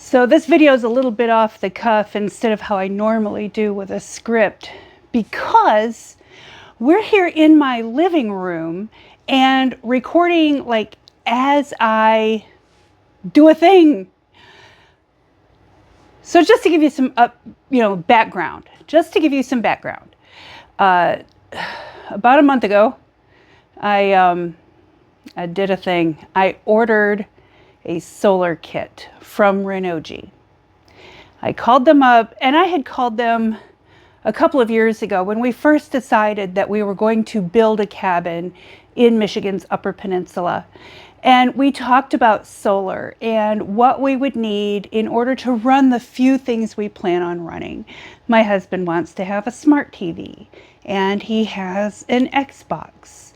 So this video is a little bit off the cuff instead of how I normally do with a script, because we're here in my living room and recording like as I do a thing. So just to give you some background, about a month ago, I did a thing. I ordered a solar kit from Renogy. I called them up, and I had called them a couple of years ago when we first decided that we were going to build a cabin in Michigan's Upper Peninsula. And we talked about solar and what we would need in order to run the few things we plan on running. My husband wants to have a smart TV, and he has an Xbox.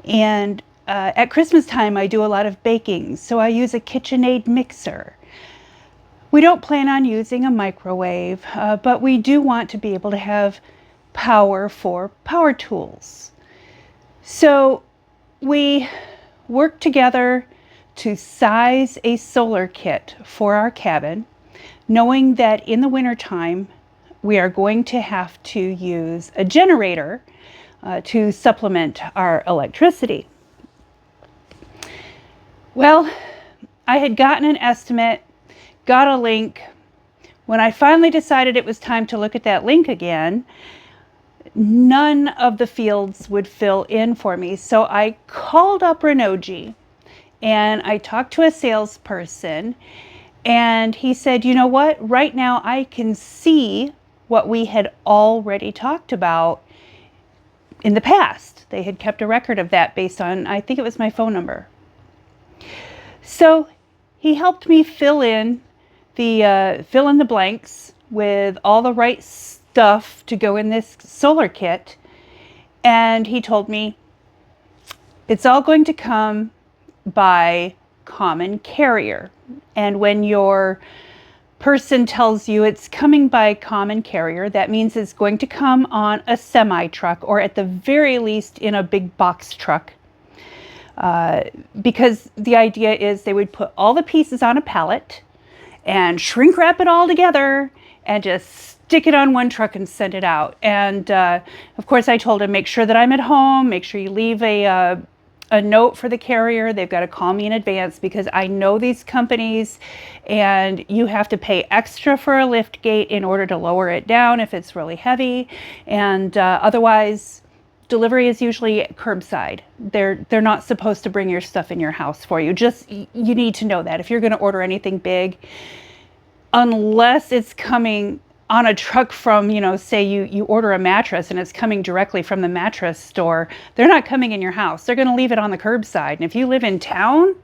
And at Christmas time, I do a lot of baking, so I use a KitchenAid mixer. We don't plan on using a microwave, but we do want to be able to have power for power tools. So we worked together to size a solar kit for our cabin, knowing that in the wintertime, we are going to have to use a generator to supplement our electricity. Well, I had gotten an estimate, got a link. When I finally decided it was time to look at that link again, none of the fields would fill in for me. So I called up Renogy and I talked to a salesperson, and he said, you know what, right now I can see what we had already talked about in the past. They had kept a record of that based on, I think it was my phone number. So he helped me fill in the blanks with all the right stuff to go in this solar kit. And he told me it's all going to come by common carrier. And when your person tells you it's coming by common carrier, that means it's going to come on a semi truck, or at the very least in a big box truck. Because the idea is they would put all the pieces on a pallet and shrink wrap it all together and just stick it on one truck and send it out. And of course, I told him, make sure that I'm at home, make sure you leave a note for the carrier. They've got to call me in advance, because I know these companies, and you have to pay extra for a lift gate in order to lower it down if it's really heavy. And otherwise, delivery is usually curbside. They're not supposed to bring your stuff in your house for you. You need to know that if you're going to order anything big, unless it's coming on a truck from, say you order a mattress and it's coming directly from the mattress store, they're not coming in your house. They're going to leave it on the curbside. And if you live in town,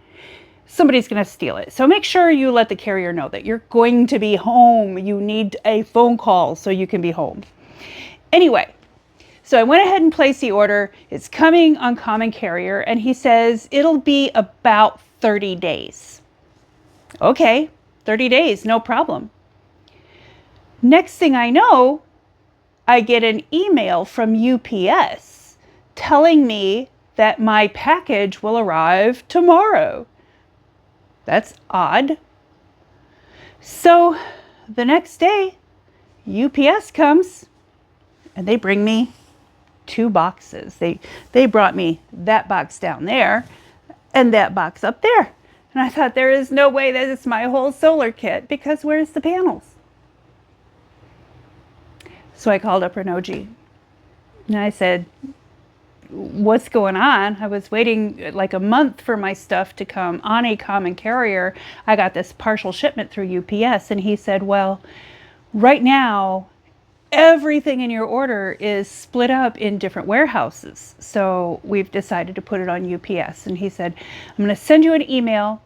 somebody's going to steal it. So make sure you let the carrier know that you're going to be home. You need a phone call so you can be home. Anyway, so I went ahead and placed the order. It's coming on common carrier, and he says it'll be about 30 days. Okay, 30 days, no problem. Next thing I know, I get an email from UPS telling me that my package will arrive tomorrow. That's odd. So the next day, UPS comes and they bring me 2 boxes. They brought me that box down there and that box up there. And I thought, there is no way that it's my whole solar kit, because where's the panels? So I called up Renogy and I said, what's going on? I was waiting like a month for my stuff to come on a common carrier. I got this partial shipment through UPS. And he said, well, right now, everything in your order is split up in different warehouses. So we've decided to put it on UPS. And he said, I'm going to send you an email,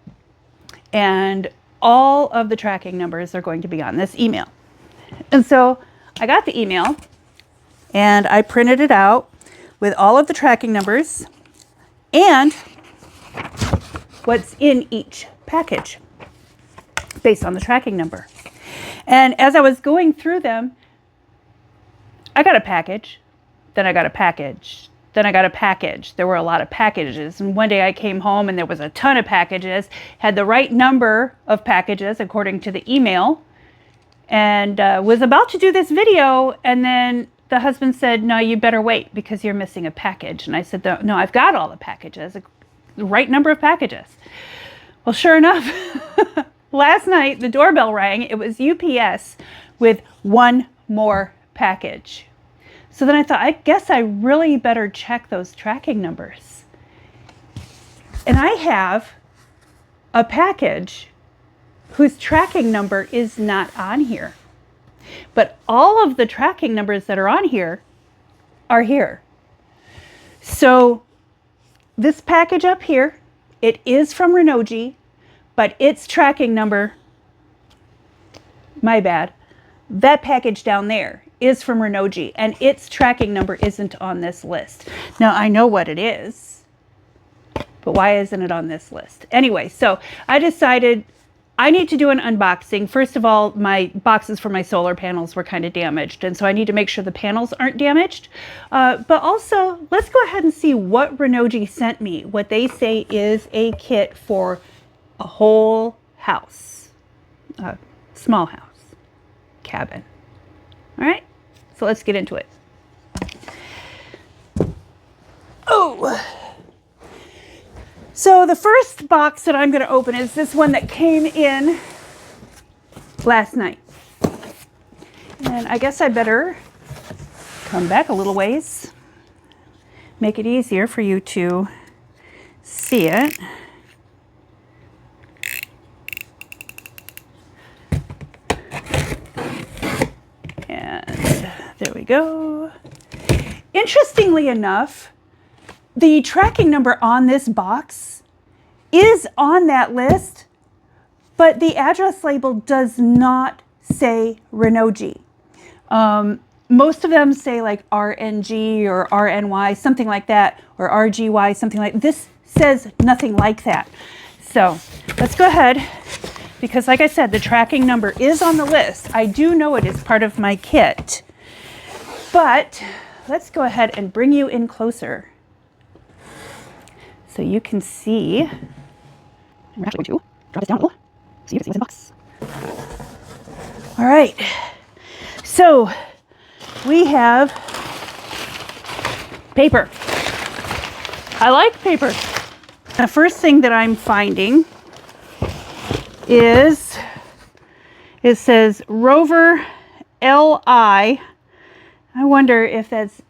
and all of the tracking numbers are going to be on this email. And so I got the email and I printed it out with all of the tracking numbers and what's in each package based on the tracking number. And as I was going through them, I got a package, then I got a package, then I got a package. There were a lot of packages. And one day I came home and there was a ton of packages, had the right number of packages according to the email, and was about to do this video. And then the husband said, no, you better wait because you're missing a package. And I said, no, I've got all the packages, the right number of packages. Well, sure enough, last night the doorbell rang. It was UPS with one more package. So then I thought, I guess I really better check those tracking numbers. And I have a package whose tracking number is not on here. But all of the tracking numbers that are on here are here. So this package up here, it is from Renogy, but its tracking number, my bad, that package down there is from Renogy, and its tracking number isn't on this list. Now, I know what it is, but why isn't it on this list? Anyway, so I decided I need to do an unboxing. First of all, my boxes for my solar panels were kind of damaged, and so I need to make sure the panels aren't damaged. But also, let's go ahead and see what Renogy sent me, what they say is a kit for a whole house, a small house, cabin. All right, so let's get into it. Oh, so the first box that I'm going to open is this one that came in last night. And I guess I better come back a little ways, make it easier for you to see it. And there we go. Interestingly enough, the tracking number on this box is on that list, but the address label does not say Renogy. Most of them say like RNG or RNY, something like that, or RGY, something like this. Says nothing like that. So let's go ahead, because like I said, the tracking number is on the list. I do know it is part of my kit, but let's go ahead and bring you in closer so you can see. We're actually going to drop this down a little so you can see what's in the box. All right, so we have paper. I like paper. The first thing that I'm finding is, it says Rover LI. I wonder if that's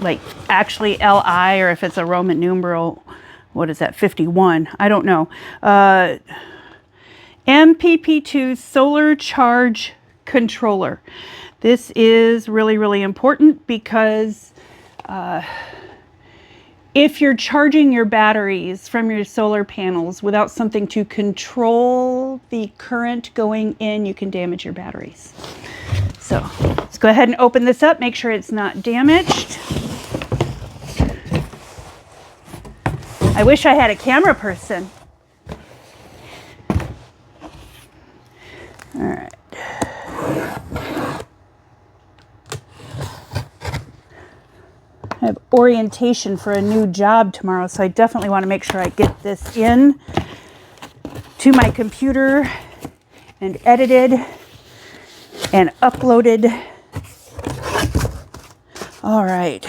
like actually LI or if it's a Roman numeral. What is that, 51? I don't know. MPP2 solar charge controller. This is really, really important because if you're charging your batteries from your solar panels without something to control the current going in, you can damage your batteries. So let's go ahead and open this up, make sure it's not damaged. I wish I had a camera person. All right. I have orientation for a new job tomorrow, so I definitely want to make sure I get this in to my computer and edited and uploaded. All right.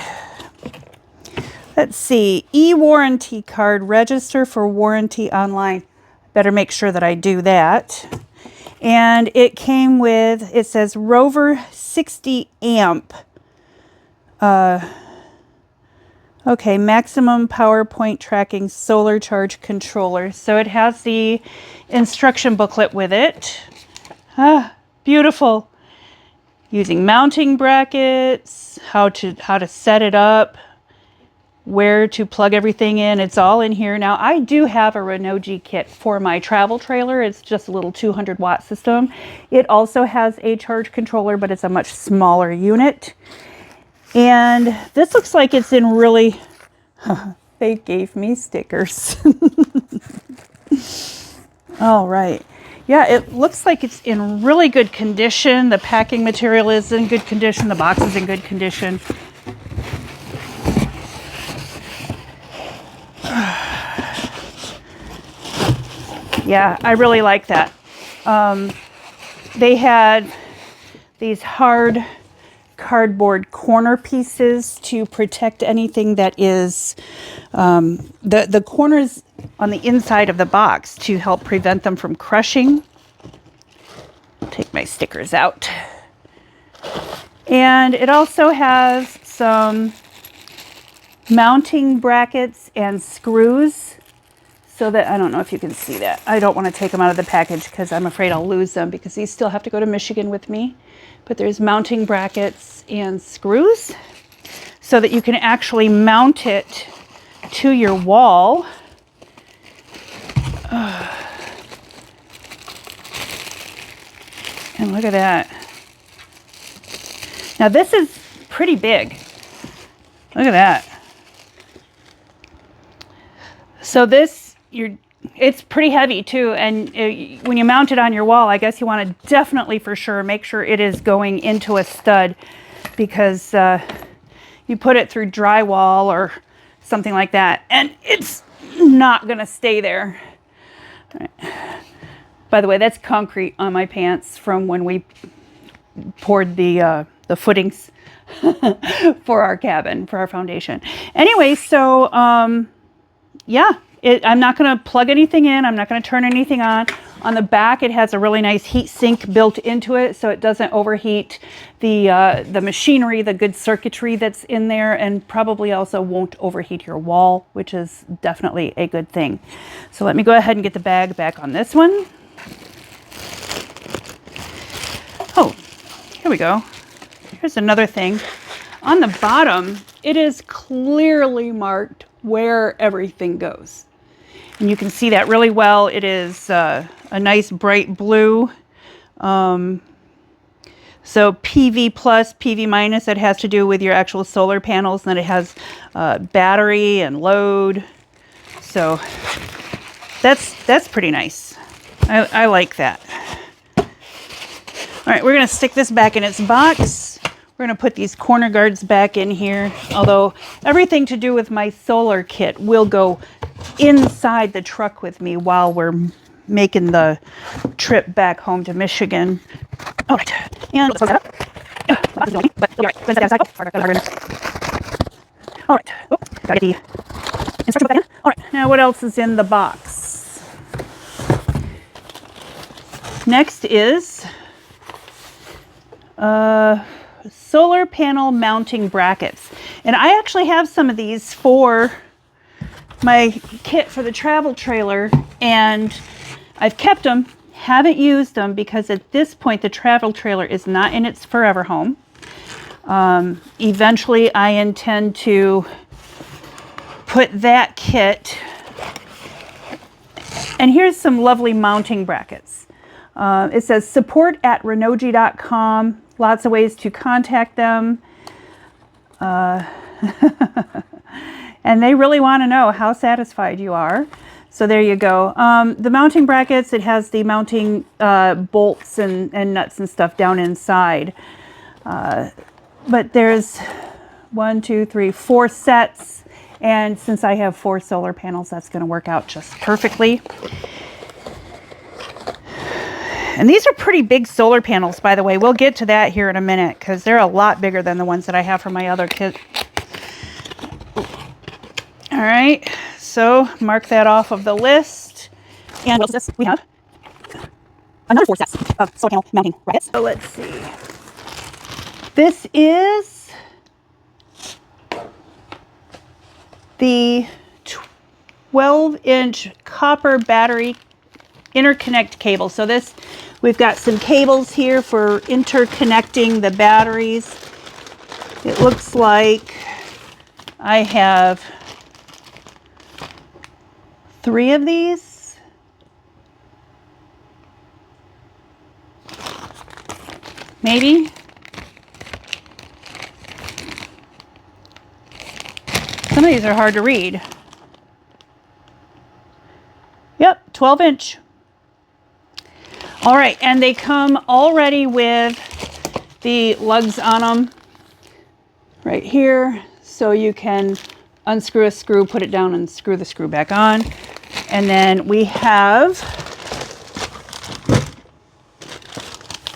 Let's see. E-warranty card, register for warranty online. Better make sure that I do that. And it came with, it says Rover 60 amp. Okay, maximum power point tracking solar charge controller. So it has the instruction booklet with it. Ah, beautiful. Using mounting brackets, how to set it up, where to plug everything in. It's all in here. Now, I do have a Renogy kit for my travel trailer. It's just a little 200-watt system. It also has a charge controller, but it's a much smaller unit. And this looks like it's in really, they gave me stickers. All right. Yeah, it looks like it's in really good condition. The packing material is in good condition. The box is in good condition. Yeah, I really like that. They had these hard cardboard corner pieces to protect anything that is the corners on the inside of the box to help prevent them from crushing. Take my stickers out. And it also has some mounting brackets and screws so that, I don't know if you can see that. I don't want to take them out of the package because I'm afraid I'll lose them because these still have to go to Michigan with me. But there's mounting brackets and screws so that you can actually mount it to your wall. And look at that. Now this is pretty big. Look at that. So this, it's pretty heavy too, and when you mount it on your wall, I guess you want to definitely for sure make sure it is going into a stud, because you put it through drywall or something like that and it's not going to stay there. All right. By the way, that's concrete on my pants from when we poured the footings for our cabin, for our foundation. Anyway, so yeah, I'm not going to plug anything in. I'm not going to turn anything on. On the back, it has a really nice heat sink built into it, so it doesn't overheat the machinery, the good circuitry that's in there, and probably also won't overheat your wall, which is definitely a good thing. So let me go ahead and get the bag back on this one. Oh, here we go. Here's another thing. On the bottom, it is clearly marked where everything goes. And you can see that really well. It is a nice bright blue. So PV plus, PV minus, that has to do with your actual solar panels. And then it has battery and load. So that's pretty nice. I like that. All right, we're going to stick this back in its box. We're going to put these corner guards back in here, although everything to do with my solar kit will go inside the truck with me while we're making the trip back home to Michigan. All right, and let's close that up. But all right, all right. Oh, gotta get the instruction back in. All right, now what else is in the box? Next is solar panel mounting brackets. And I actually have some of these for my kit for the travel trailer, and I've kept them, haven't used them, because at this point the travel trailer is not in its forever home. Eventually I intend to put that kit, and here's some lovely mounting brackets. It says support at Renogy.com. Lots of ways to contact them. And they really want to know how satisfied you are. So there you go. The mounting brackets, it has the mounting bolts and nuts and stuff down inside. But there's 1, 2, 3, 4 sets. And since I have 4 solar panels, that's going to work out just perfectly. And these are pretty big solar panels, by the way. We'll get to that here in a minute because they're a lot bigger than the ones that I have for my other kit. All right, so mark that off of the list. And what else is this? We have another 4 sets of solar panel mounting brackets. So let's see. This is the 12-inch copper battery interconnect cable. So this, we've got some cables here for interconnecting the batteries. It looks like I have 3 of these. Maybe. Some of these are hard to read. Yep, 12-inch. All right, and they come already with the lugs on them right here, so you can unscrew a screw, put it down, and screw the screw back on. And then we have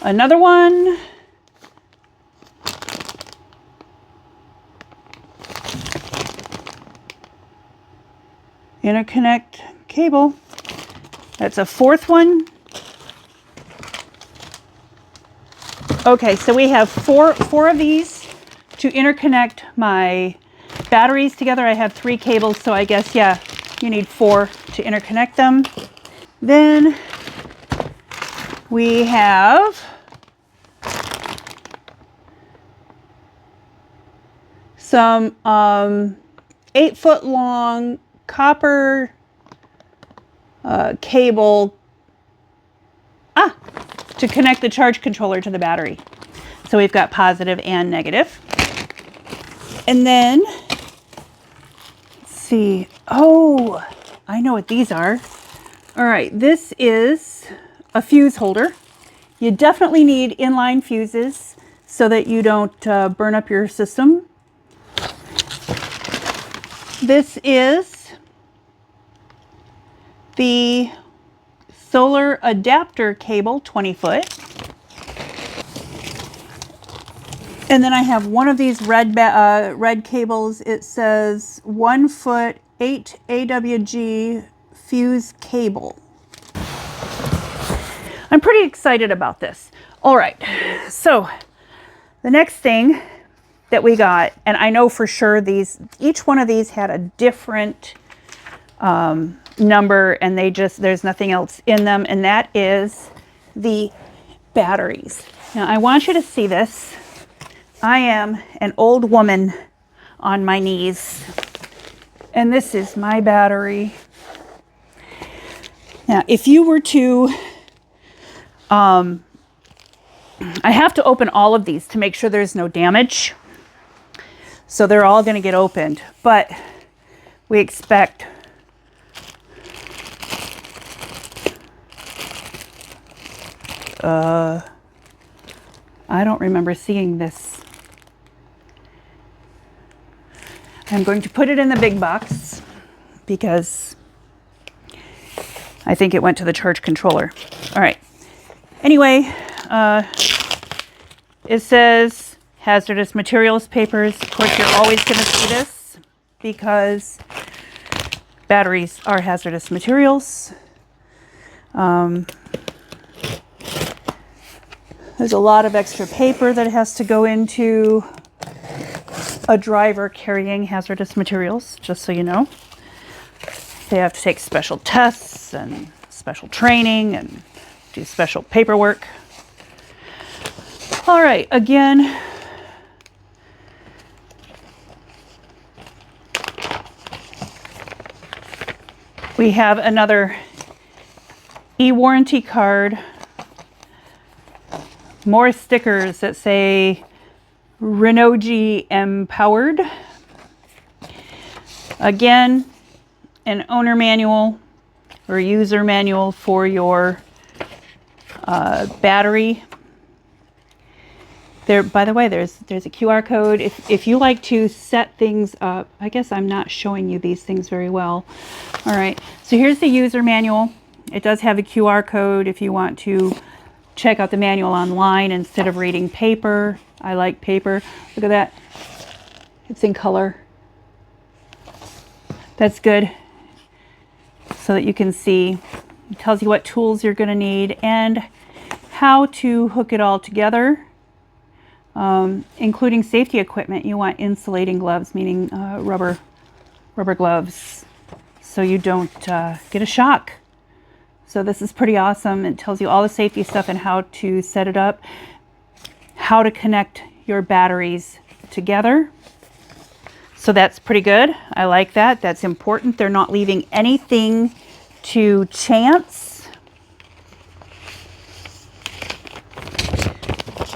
Another one. Interconnect cable. That's a fourth one. Okay, so we have four of these to interconnect my batteries together. I have 3 cables, so I guess, yeah, you need 4 to interconnect them. Then we have some 8-foot long copper cable to connect the charge controller to the battery. So we've got positive and negative. And then, let's see. Oh, I know what these are. All right, this is a fuse holder. You definitely need inline fuses so that you don't burn up your system. This is the solar adapter cable, 20 foot. And then I have one of these red cables. It says 1 foot 8 AWG fuse cable. I'm pretty excited about this. All right, so the next thing that we got, and I know for sure each one of these had a different number, and there's nothing else in them, and that is the batteries. Now I want you to see this. I am an old woman on my knees, and this is my battery. Now if you were to I have to open all of these to make sure there's no damage, so they're all going to get opened, but we expect I don't remember seeing this. I'm going to put it in the big box because I think it went to the charge controller. All right. Anyway, it says hazardous materials papers. Of course, you're always going to see this because batteries are hazardous materials. There's a lot of extra paper that has to go into a driver carrying hazardous materials, just so you know. They have to take special tests and special training and do special paperwork. All right, again, we have another e-warranty card. More stickers that say Renogy Empowered. Again, an owner manual or user manual for your battery. There, by the way, there's a QR code. If you like to set things up, I guess I'm not showing you these things very well. All right, so here's the user manual. It does have a QR code if you want to check out the manual online instead of reading paper. I like paper. Look at that. It's in color. That's good. So that you can see. It tells you what tools you're going to need and how to hook it all together, including safety equipment. You want insulating gloves, meaning rubber gloves, so you don't get a shock. So this is pretty awesome. It tells you all the safety stuff and how to set it up, how to connect your batteries together. So that's pretty good. I like that. That's important. They're not leaving anything to chance.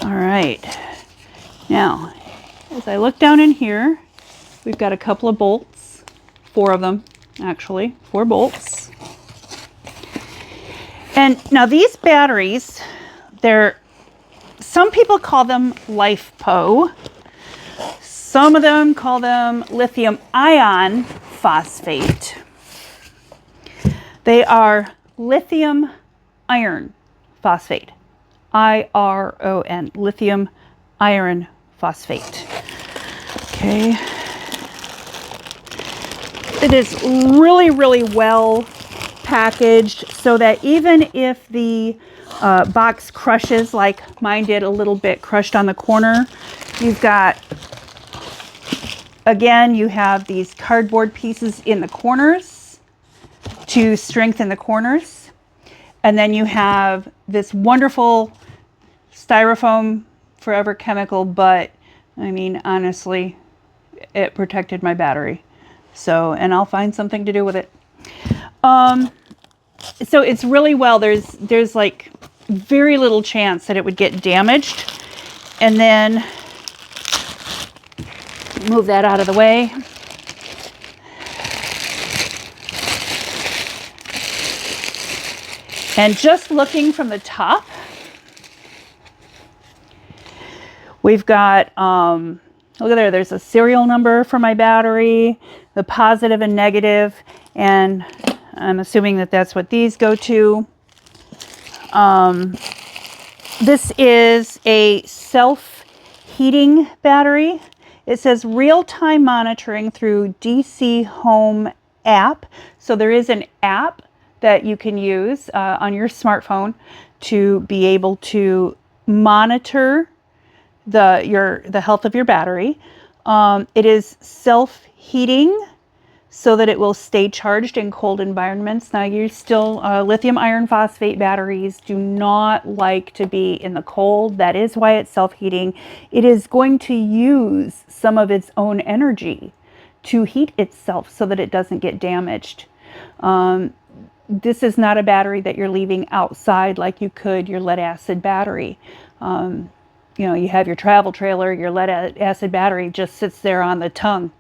All right. Now, as I look down in here, we've got a couple of bolts, 4 of them, actually, 4 bolts. And now these batteries, some people call them LiFePO. Some of them call them lithium ion phosphate. They are lithium iron phosphate. iron, lithium iron phosphate. Okay. It is really, really well packaged so that even if the box crushes, like mine did a little bit, crushed on the corner, you've got, again, you have these cardboard pieces in the corners to strengthen the corners. And then you have this wonderful styrofoam forever chemical, but I mean, honestly, it protected my battery. So, and I'll find something to do with it. So it's really well, there's like very little chance that it would get damaged. And then move that out of the way. And just looking from the top, we've got, look at there, there's a serial number for my battery, the positive and negative, and I'm assuming that that's what these go to. This is a self-heating battery. It says real-time monitoring through DC Home app. So there is an app that you can use on your smartphone to be able to monitor the health of your battery. It is self-heating so that it will stay charged in cold environments. Now, you still, lithium iron phosphate batteries do not like to be in the cold. That is why it's self-heating. It is going to use some of its own energy to heat itself so that it doesn't get damaged. This is not a battery that you're leaving outside like you could your lead acid battery. You know, you have your travel trailer, your lead acid battery just sits there on the tongue,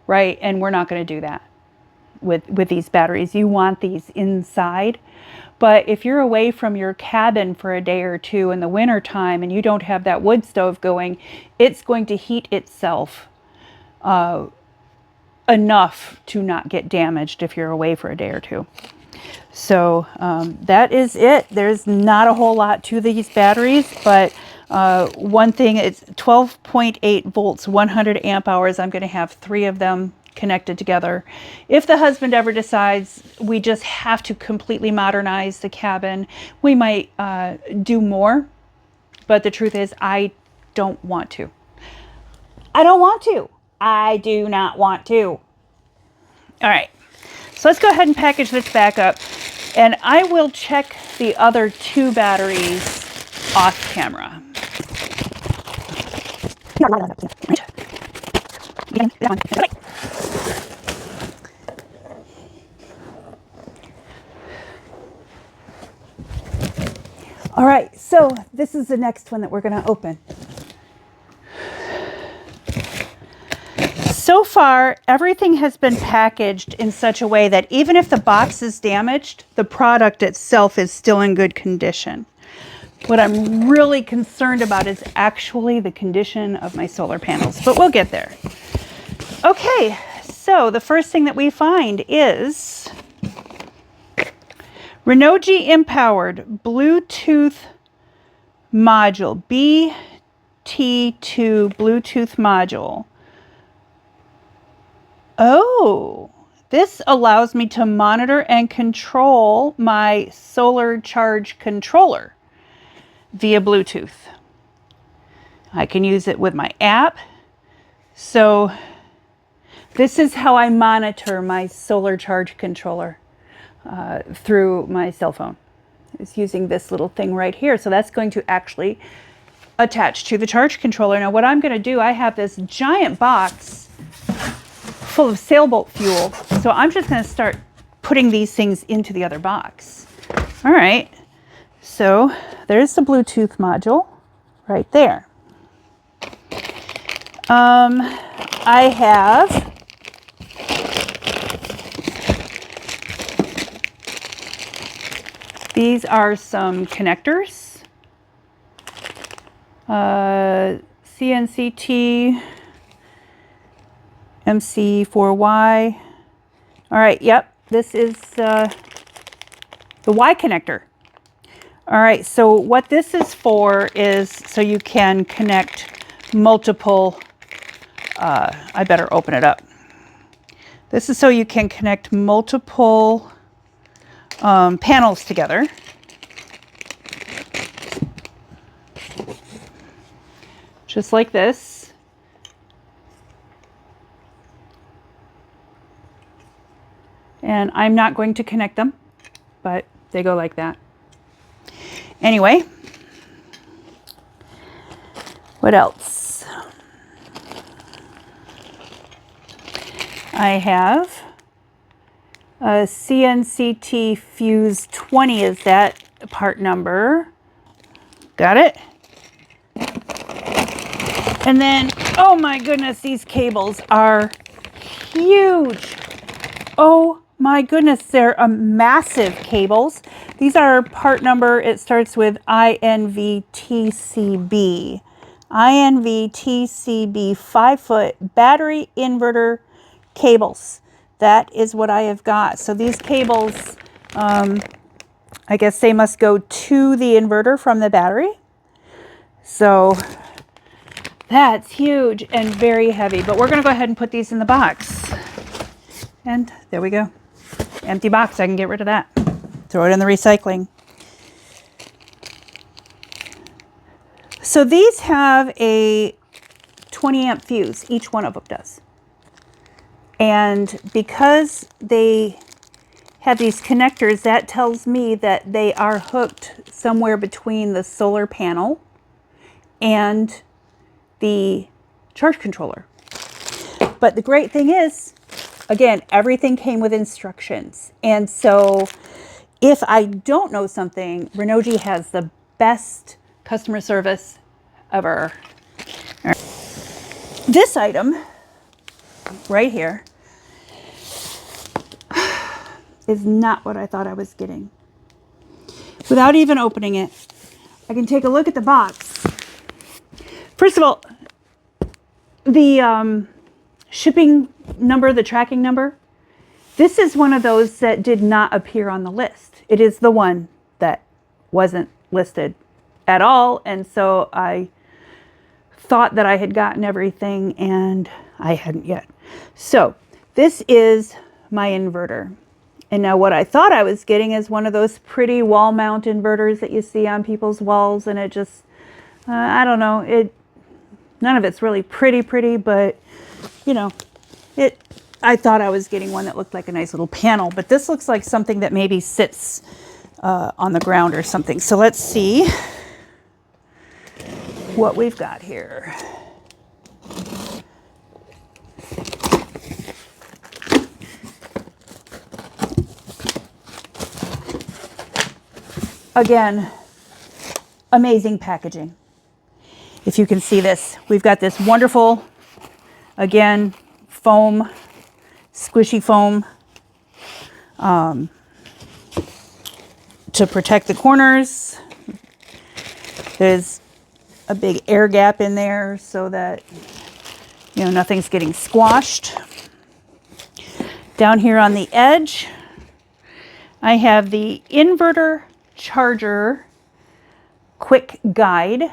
right? And we're not going to do that with these batteries. You want these inside. But if you're away from your cabin for a day or two in the winter time and you don't have that wood stove going, it's going to heat itself enough to not get damaged if you're away for a day or two. So that is it. There's not a whole lot to these batteries, but one thing, it's 12.8 volts, 100 amp hours. I'm going to have 3 of them connected together. If the husband ever decides we just have to completely modernize the cabin, we might do more. But the truth is, I don't want to. I don't want to. I do not want to. All right. So let's go ahead and package this back up. And I will check the other 2 batteries off camera. All right, so this is the next one that we're going to open. So far, everything has been packaged in such a way that even if the box is damaged, the product itself is still in good condition. What I'm really concerned about is actually the condition of my solar panels, but we'll get there. Okay, so the first thing that we find is Renogy Empowered Bluetooth Module, BT2 Bluetooth Module. Oh, this allows me to monitor and control my solar charge controller via Bluetooth. I can use it with my app. So this is how I monitor my solar charge controller through my cell phone. It's using this little thing right here. So that's going to actually attach to the charge controller. Now what I'm going to do, I have this giant box full of sailboat fuel. So I'm just going to start putting these things into the other box. All right. So there's the Bluetooth module right there. I have these are some connectors. CNCT MC4Y. All right, yep, this is the Y connector. All right, so what this is for is so you can connect multiple, I better open it up. This is so you can connect multiple panels together. Just like this. And I'm not going to connect them, but they go like that. Anyway, what else? I have a CNCT Fuse 20 is that part number. Got it? And then, oh my goodness, these cables are huge. Oh my goodness, they're a massive cables. These are part number, it starts with INVTCB. INVTCB 5-foot battery inverter cables. That is what I have got. So these cables, I guess they must go to the inverter from the battery. So that's huge and very heavy, but we're going to go ahead and put these in the box. And there we go. Empty box, I can get rid of that. Throw it in the recycling. So these have a 20 amp fuse, each one of them does. And because they have these connectors, that tells me that they are hooked somewhere between the solar panel and the charge controller. But the great thing is, again, everything came with instructions. And so if I don't know something, Renogy has the best customer service ever. All right. This item right here is not what I thought I was getting. Without even opening it, I can take a look at the box. First of all, the shipping number, the tracking number, this is one of those that did not appear on the list. It is the one that wasn't listed at all. And so I thought that I had gotten everything and I hadn't yet. So this is my inverter. And now what I thought I was getting is one of those pretty wall mount inverters that you see on people's walls. And it just, I don't know, none of it's really pretty, but you know, I thought I was getting one that looked like a nice little panel, but this looks like something that maybe sits on the ground or something. So let's see what we've got here. Again, amazing packaging. If you can see this, we've got this wonderful, again, foam, squishy foam to protect the corners. There's a big air gap in there so that, you know, nothing's getting squashed. Down here on the edge, I have the inverter charger quick guide.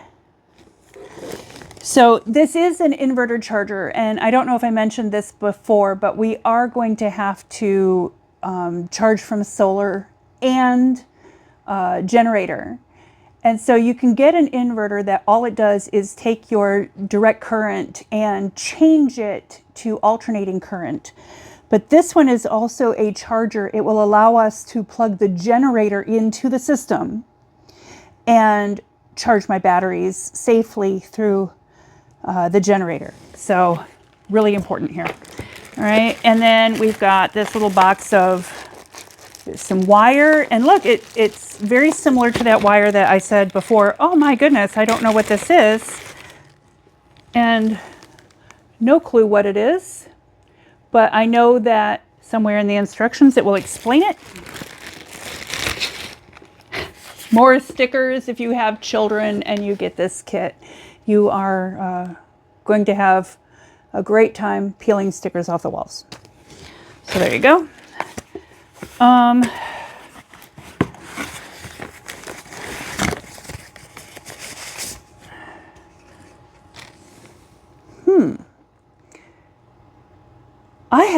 So this is an inverter charger, and I don't know if I mentioned this before, but we are going to have to charge from solar and generator. And so you can get an inverter that all it does is take your direct current and change it to alternating current. But this one is also a charger. It will allow us to plug the generator into the system and charge my batteries safely through the generator. So really important here. All right, and then we've got this little box of some wire, and look, it's very similar to that wire that I said before. Oh my goodness, I don't know what this is, and no clue what it is, but I know that somewhere in the instructions it will explain it. More stickers if you have children and you get this kit. You are going to have a great time peeling stickers off the walls. So there you go.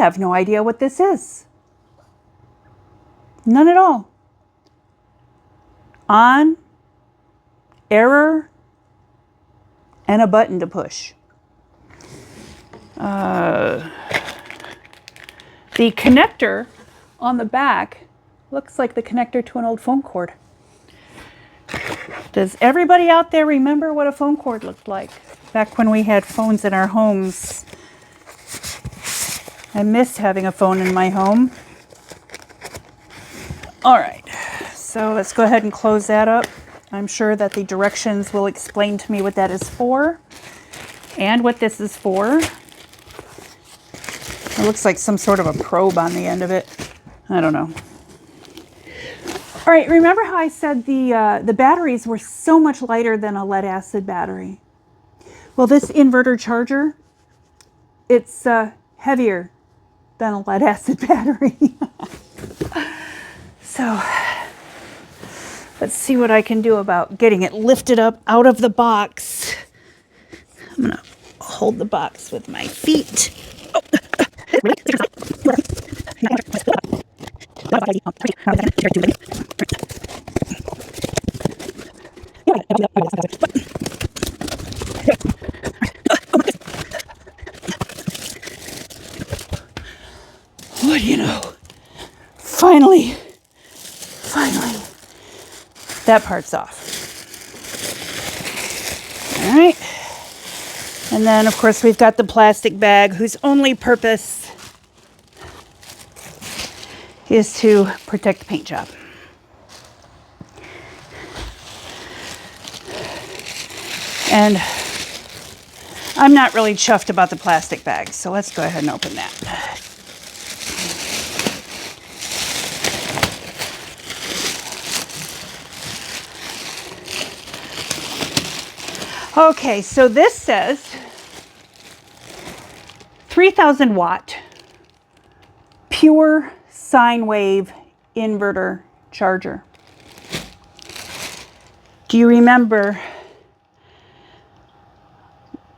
have no idea what this is. None at all. On, error, and a button to push. The connector on the back looks like the connector to an old phone cord. Does everybody out there remember what a phone cord looked like back when we had phones in our homes? I miss having a phone in my home. All right, so let's go ahead and close that up. I'm sure that the directions will explain to me what that is for and what this is for. It looks like some sort of a probe on the end of it. I don't know. All right, remember how I said the batteries were so much lighter than a lead acid battery? Well, this inverter charger, it's heavier than a lead acid battery. So let's see what I can do about getting it lifted up out of the box. I'm gonna hold the box with my feet. Oh. What do you know? Finally, that part's off. All right. And then, of course, we've got the plastic bag whose only purpose is to protect the paint job. And I'm not really chuffed about the plastic bag, so let's go ahead and open that. Okay, so this says 3,000 watt pure sine wave inverter charger. Do you remember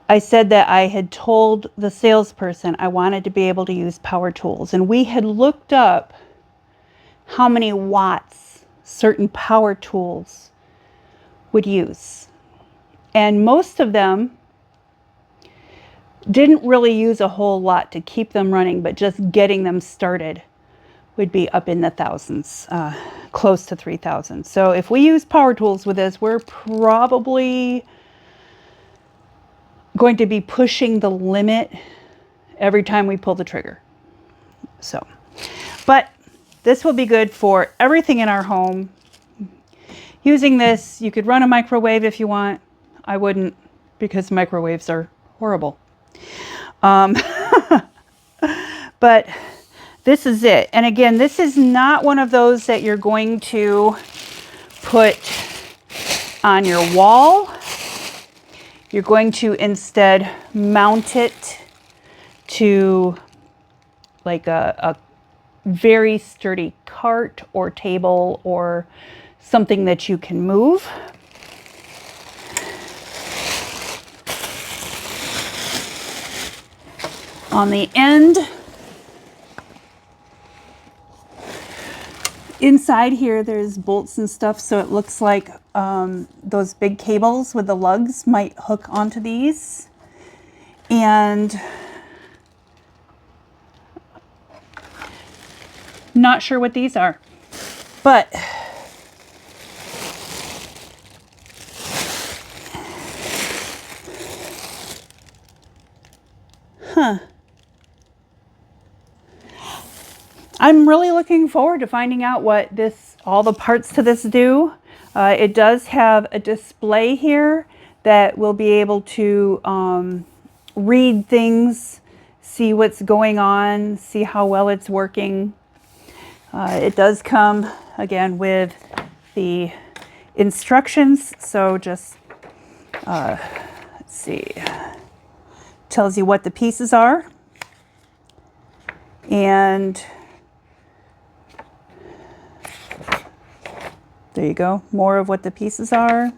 I said that I had told the salesperson I wanted to be able to use power tools, and we had looked up how many watts certain power tools would use. And most of them didn't really use a whole lot to keep them running, but just getting them started would be up in the thousands, close to 3,000. So if we use power tools with this, we're probably going to be pushing the limit every time we pull the trigger. So, but this will be good for everything in our home. Using this, you could run a microwave if you want. I wouldn't, because microwaves are horrible. But this is it. And again, this is not one of those that you're going to put on your wall. You're going to instead mount it to like a very sturdy cart or table or something that you can move. On the end, inside here, there's bolts and stuff, so it looks like those big cables with the lugs might hook onto these. And not sure what these are, but I'm really looking forward to finding out what all the parts to this do. It does have a display here that will be able to read things, see what's going on, see how well it's working. It does come, again, with the instructions. So just, let's see, tells you what the pieces are. And there you go, more of what the pieces are,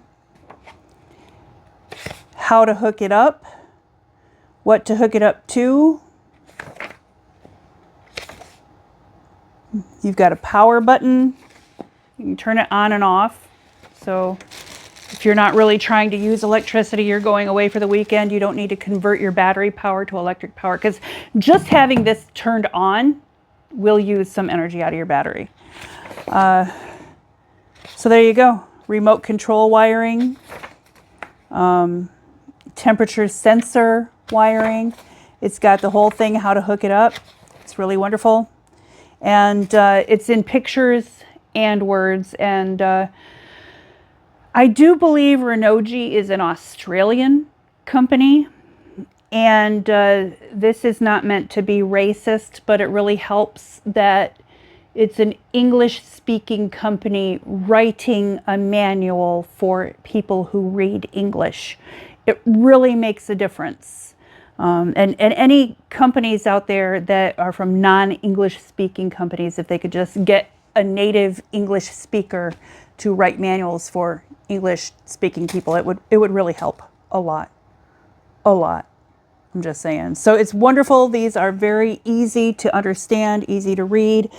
how to hook it up, what to hook it up to, You've got a power button. You can turn it on and off. So if you're not really trying to use electricity, you're going away for the weekend, you don't need to convert your battery power to electric power, because just having this turned on will use some energy out of your battery. So there you go. Remote control wiring, temperature sensor wiring. It's got the whole thing, how to hook it up. It's really wonderful. And it's in pictures and words. And I do believe Renogy is an Australian company. And this is not meant to be racist, but it really helps that it's an English-speaking company writing a manual for people who read English. It really makes a difference. And any companies out there that are from non-English speaking companies, if they could just get a native English speaker to write manuals for English speaking people, it would really help a lot. A lot. I'm just saying. So it's wonderful. These are very easy to understand, easy to read,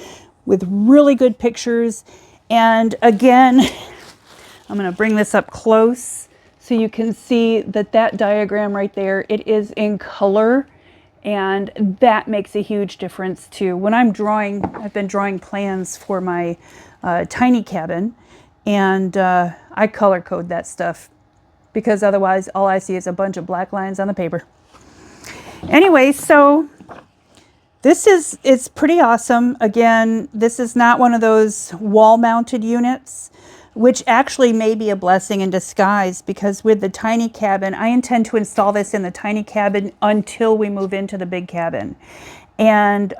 with really good pictures. And again, I'm going to bring this up close so you can see that that diagram right there, it is in color, and that makes a huge difference too. When I'm drawing, I've been drawing plans for my tiny cabin, and I color code that stuff because otherwise all I see is a bunch of black lines on the paper. Anyway, so it's pretty awesome. Again, this is not one of those wall-mounted units, which actually may be a blessing in disguise, because with the tiny cabin, I intend to install this in the tiny cabin until we move into the big cabin. And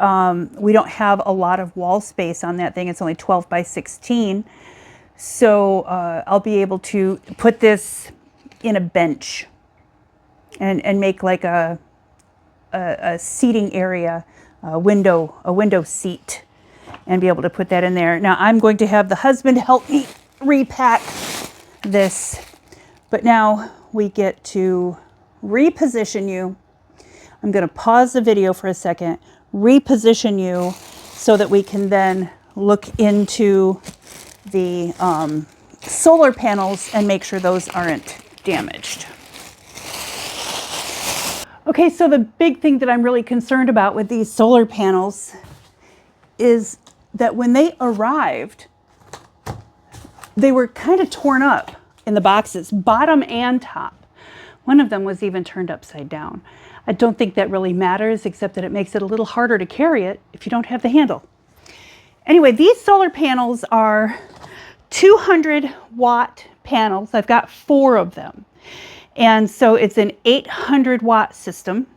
we don't have a lot of wall space on that thing. It's only 12 by 16. So I'll be able to put this in a bench and make like a seating area, a window seat, and be able to put that in there. Now I'm going to have the husband help me repack this, but now we get to reposition you. I'm going to pause the video for a second, reposition you so that we can then look into the solar panels and make sure those aren't damaged. Okay, so the big thing that I'm really concerned about with these solar panels is that when they arrived, they were kind of torn up in the boxes, bottom and top. One of them was even turned upside down. I don't think that really matters, except that it makes it a little harder to carry it if you don't have the handle. Anyway, these solar panels are 200-watt panels. I've got 4 of them. And so it's an 800-watt system.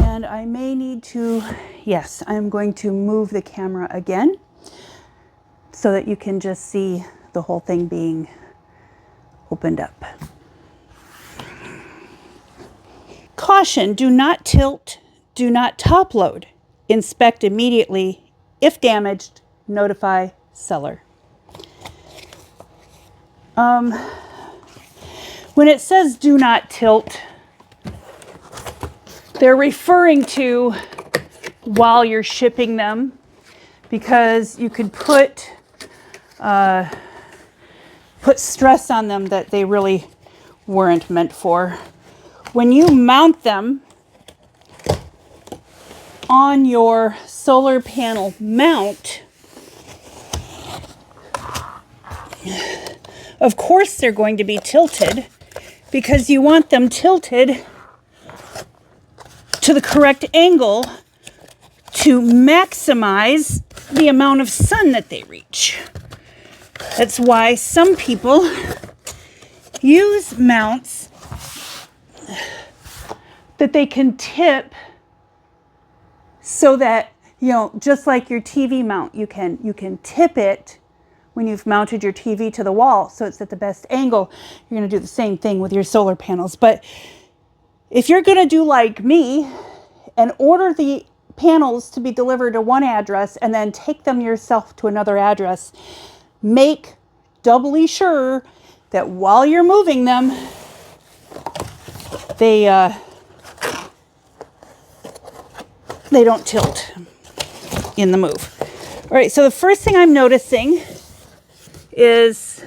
And I may need to, yes, I'm going to move the camera again so that you can just see the whole thing being opened up. Caution, do not tilt, do not top load. Inspect immediately. If damaged, notify seller. When it says do not tilt, they're referring to while you're shipping them, because you could put stress on them that they really weren't meant for. When you mount them on your solar panel mount, of course they're going to be tilted, because you want them tilted to the correct angle to maximize the amount of sun that they reach. That's why some people use mounts that they can tip so that, you know, just like your TV mount, you can tip it when you've mounted your TV to the wall so it's at the best angle. You're going to do the same thing with your solar panels. But if you're going to do like me and order the panels to be delivered to one address and then take them yourself to another address, make doubly sure that while you're moving them, they they don't tilt in the move. All right, so the first thing I'm noticing is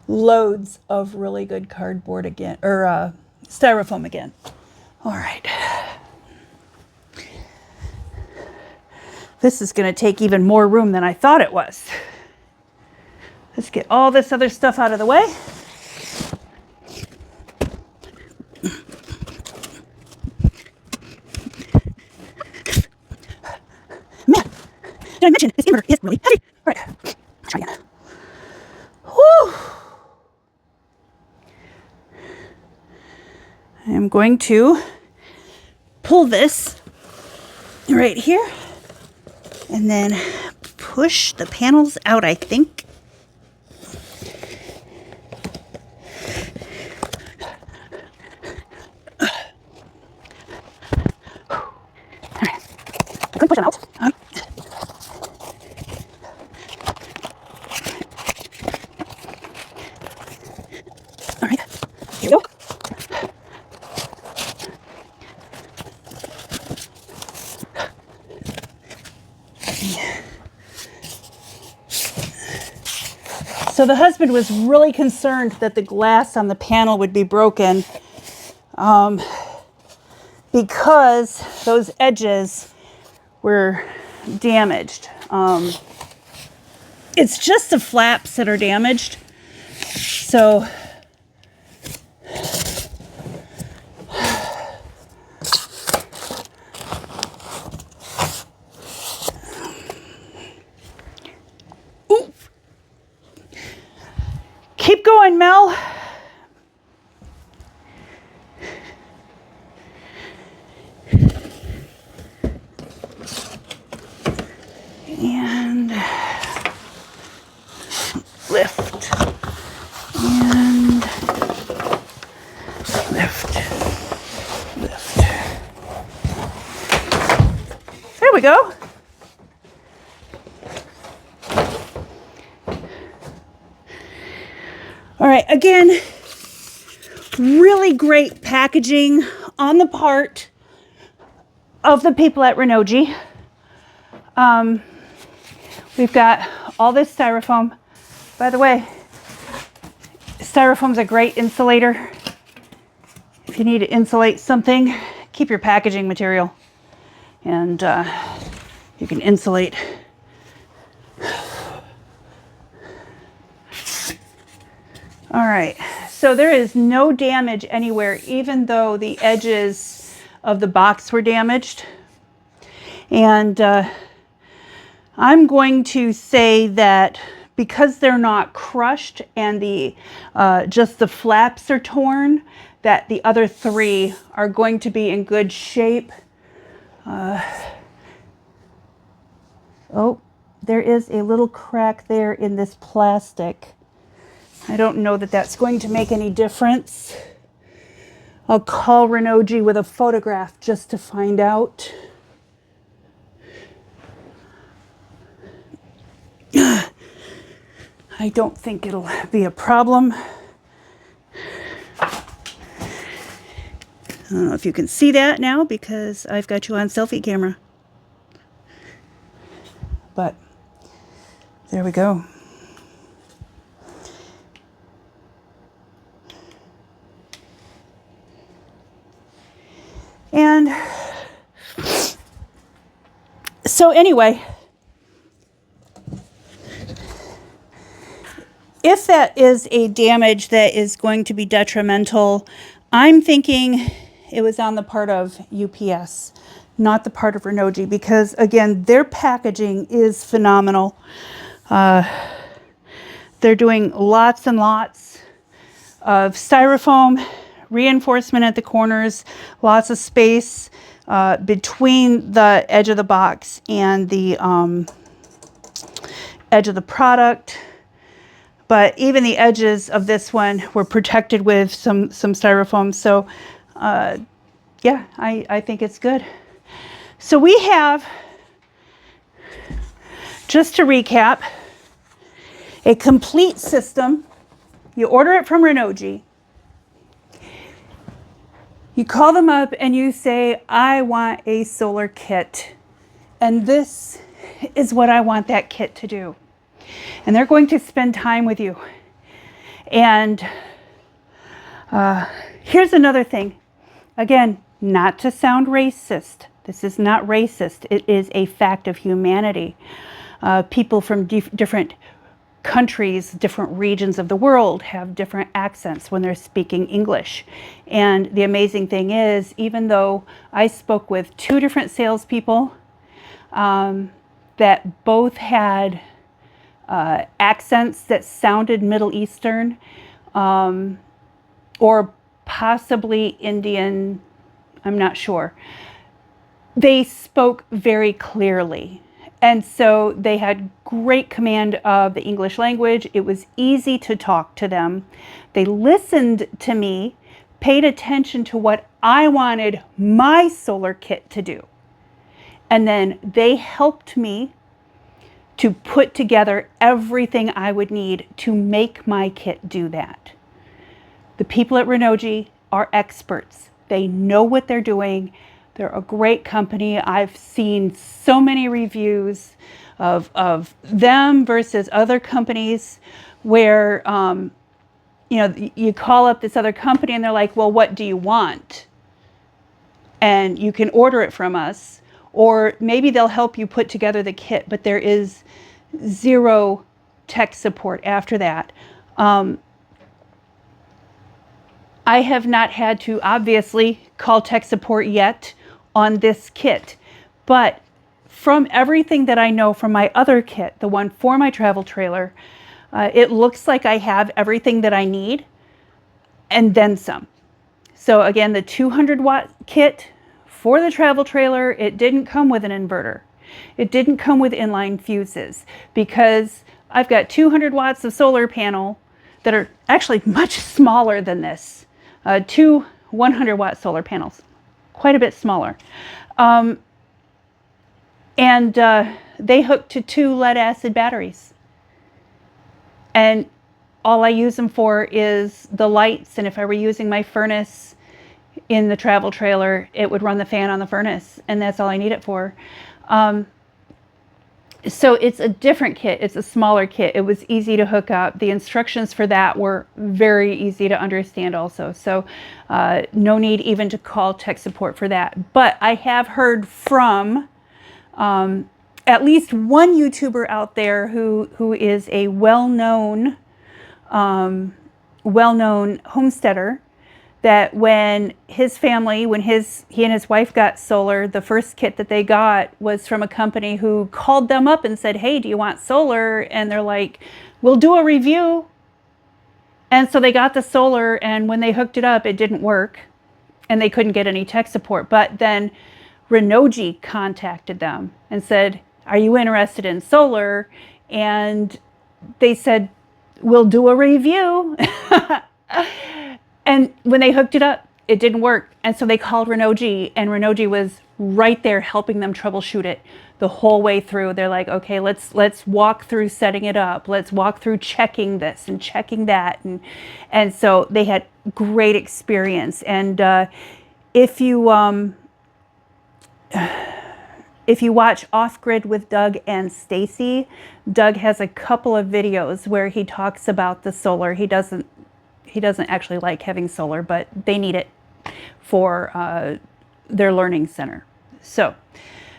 loads of really good cardboard again, or styrofoam again. All right. This is going to take even more room than I thought it was. Let's get all this other stuff out of the way. Man, did I mention this inverter is really heavy? All right, let's try again. Whew. I'm going to pull this right here and then push the panels out, I think. All right, I'm going to push them out. All right, here we go. So the husband was really concerned that the glass on the panel would be broken because those edges were damaged. It's just the flaps that are damaged. So keep going, Mel. And lift. And lift. Lift. There we go. All right, again, really great packaging on the part of the people at Renogy. We've got all this styrofoam. By the way, styrofoam's a great insulator. If you need to insulate something, keep your packaging material, and you can insulate. All right, so there is no damage anywhere, even though the edges of the box were damaged. And I'm going to say that because they're not crushed and the just the flaps are torn, that the other three are going to be in good shape. Oh, there is a little crack there in this plastic. I don't know that that's going to make any difference. I'll call Renogy with a photograph just to find out. I don't think it'll be a problem. I don't know if you can see that now because I've got you on selfie camera. But there we go. And so anyway, if that is a damage that is going to be detrimental, I'm thinking it was on the part of UPS, not the part of Renogy, because again, their packaging is phenomenal. They're doing lots and lots of styrofoam, reinforcement at the corners, lots of space between the edge of the box and the edge of the product. But even the edges of this one were protected with some styrofoam. So yeah, I think it's good. So we have, just to recap, a complete system. You order it from Renogy. You call them up and you say, I want a solar kit, and this is what I want that kit to do. And they're going to spend time with you. And here's another thing. Again, not to sound racist. This is not racist. It is a fact of humanity. People from different countries, different regions of the world have different accents when they're speaking English. And the amazing thing is, even though I spoke with 2 different salespeople that both had accents that sounded Middle Eastern or possibly Indian, I'm not sure, they spoke very clearly. And so they had great command of the English language. It was easy to talk to them. They listened to me, paid attention to what I wanted my solar kit to do. And then they helped me to put together everything I would need to make my kit do that. The people at Renogy are experts. They know what they're doing. They're a great company. I've seen so many reviews of them versus other companies where, you know, you call up this other company and they're like, well, what do you want? And you can order it from us. Or maybe they'll help you put together the kit, but there is 0 tech support after that. I have not had to obviously call tech support yet on this kit, but from everything that I know from my other kit, the one for my travel trailer, it looks like I have everything that I need and then some. So again, the 200-watt kit for the travel trailer, it didn't come with an inverter. It didn't come with inline fuses because I've got 200 watts of solar panel that are actually much smaller than this. 2 100-watt solar panels, quite a bit smaller. And they hook to 2 lead-acid batteries. And all I use them for is the lights, and if I were using my furnace in the travel trailer, it would run the fan on the furnace, and that's all I need it for. So it's a different kit. It's a smaller kit. It was easy to hook up. The instructions for that were very easy to understand also. So no need even to call tech support for that. But I have heard from at least one YouTuber out there who is a well-known homesteader, that when his family, when he and his wife got solar, the first kit that they got was from a company who called them up and said, hey, do you want solar? And they're like, we'll do a review. And so they got the solar, and when they hooked it up, it didn't work and they couldn't get any tech support. But then Renogy contacted them and said, are you interested in solar? And they said, we'll do a review. And when they hooked it up, it didn't work. And so they called Renogy, and Renogy was right there helping them troubleshoot it the whole way through. They're like, okay, let's walk through setting it up. Let's walk through checking this and checking that. And so they had great experience. And if you watch Off Grid with Doug and Stacy, Doug has a couple of videos where he talks about the solar. He doesn't actually like having solar, but they need it for their learning center. So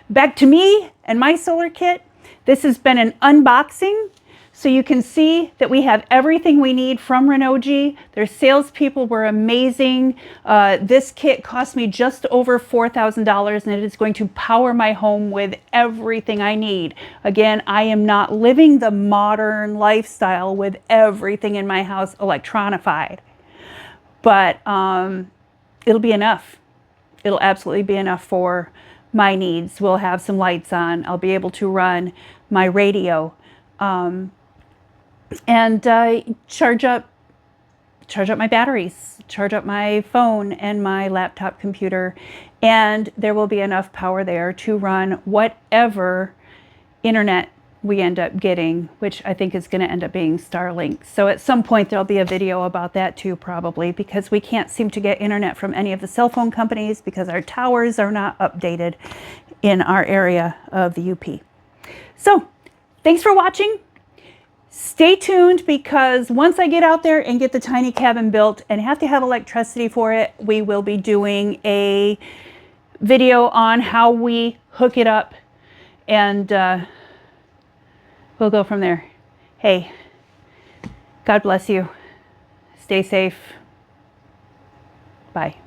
back to me and my solar kit. This has been an unboxing. So you can see that we have everything we need from Renogy. Their salespeople were amazing. This kit cost me just over $4,000, and it is going to power my home with everything I need. Again, I am not living the modern lifestyle with everything in my house electronified, but it'll be enough. It'll absolutely be enough for my needs. We'll have some lights on. I'll be able to run my radio. And charge up my batteries, charge up my phone and my laptop computer, and there will be enough power there to run whatever internet we end up getting, which I think is going to end up being Starlink. So at some point there'll be a video about that too, probably, because we can't seem to get internet from any of the cell phone companies because our towers are not updated in our area of the UP. So thanks for watching. Stay tuned, because once I get out there and get the tiny cabin built and have to have electricity for it, we will be doing a video on how we hook it up, and we'll go from there. Hey, God bless you. Stay safe. Bye.